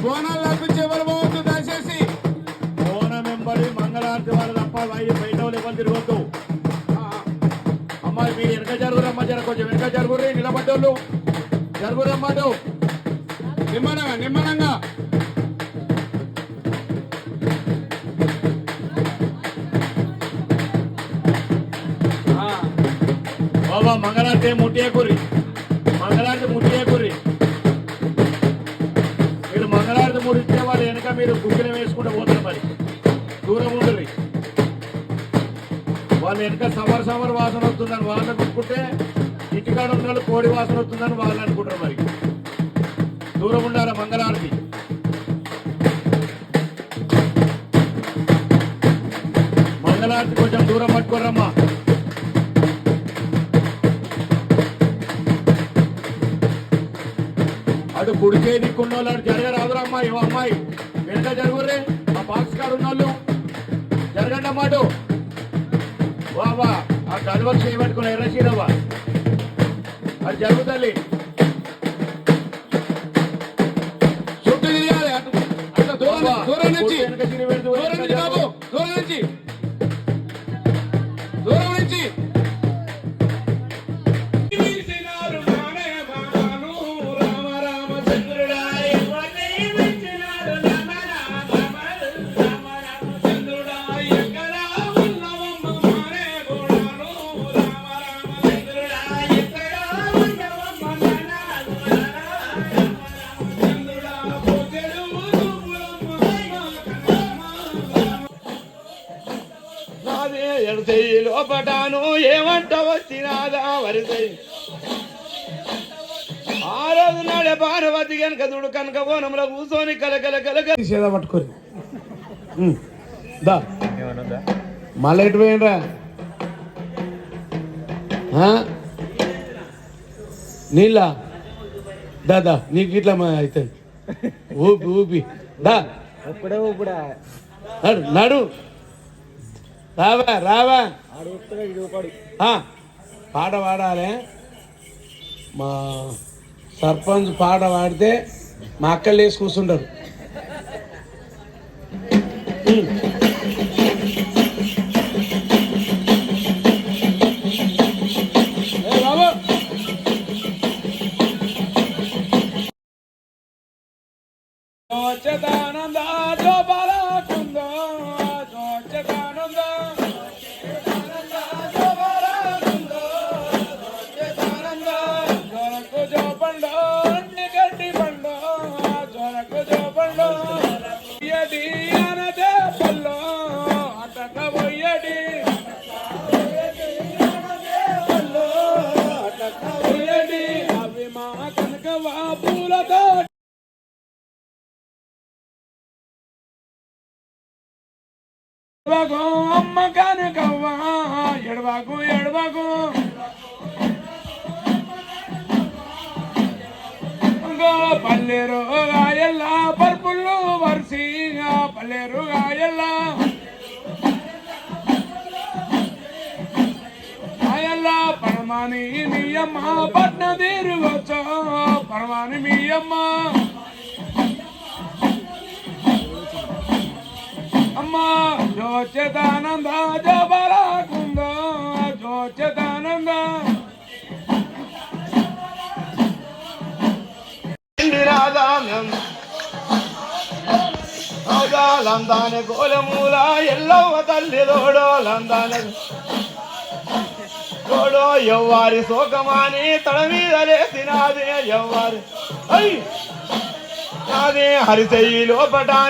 బోనాలు తప్పించి ఎవరు పోవద్దు దయచేసి. బోనం వెంబడి మంగళారతి వాళ్ళు తప్ప బయట వాళ్ళు ఎవరు తిరగొద్దు. అమ్మాయి మీరు వెనక జరుగురమ్మ, కొంచెం వెనక జరుగుర్రి. నిలబడ్డోళ్ళు జరుగురమ్మాడు నిమ్మనంగా నిమ్మనంగా. బాబా మంగళారతి ముట్టియకుర్రి, మంగళారతి ముట్టియకుర్రి. మీరు మంగళారతి ముడిస్తే వాళ్ళు వెనక మీరు గుగ్గిలం వేసుకుంటూ పోతారు. మరి దూరం ఉండరు. వాళ్ళు వెనక సమర్ వాసన వస్తుందని వాళ్ళు అనుకుంటే, ఇంటికాడ ఉన్న వాళ్ళు కోడి వాసన వస్తుందని వాళ్ళు అనుకుంటారు. మరి దూరం ఉండాలి మంగళారతి. మంగళారతి కొంచెం దూరం పట్టుకోరమ్మా. అటు కుడికే దిక్కున్న వాళ్ళు అటు జరగరాదురమ్మా. ఏమో అమ్మాయి వెనక జరుగుర్రే. ఆ బాక్స్ కాడ ఉన్న వాళ్ళు జరగండి అమ్మాటు. బాబా ఆ గల్వకు చేయబట్టుకున్న ఎర్రచీరవ్వ అది జరుగుతుంది. చుట్టూ తిరగాలి అట్లా దూరం నుంచి బాబు, దూరం నుంచి దూరం నుంచి. లోపటాను ఏమంట వచ్చినాదా వరిసై. ఆ రోజు నాడే పార్వతి కనుక దుడు కనుక బోనంలో కూర్చొని కలకల కలక పట్టుకొని దా మళ్ళీ ఎటు పోయినరా. నీళ్ళ దాదా నీకు ఇట్లా అయితే ఊపి ఊపి దా నడు రావా రావా. పాట పాడాలి. మా సర్పంచ్ పాట పాడితే మా అక్కలు వేసి కూర్చుంటారు. బాబు అమ్మ కనకవ్వ ఎడవాకు ఎడవాకు పల్లెరు గాయల్ల పరుపుళ్ళు వరిసి పల్లెరు గాయల్ల గాయల్ల పరమాని మీయమ్మ పట్న తీరుగొచ్చో పరమాని మీయమ్మ అమ్మ జోచేతానంద జబరాకుంద జోచేతానంద లందానే గోలమూల ఎల్లవ్వ తల్లి దోడో లందానే దోడో ఎవ్వారి శోకమాని తడ మీద లేసినాదే ఎవ్వారి నాదే హరిసెయ్యి లోపట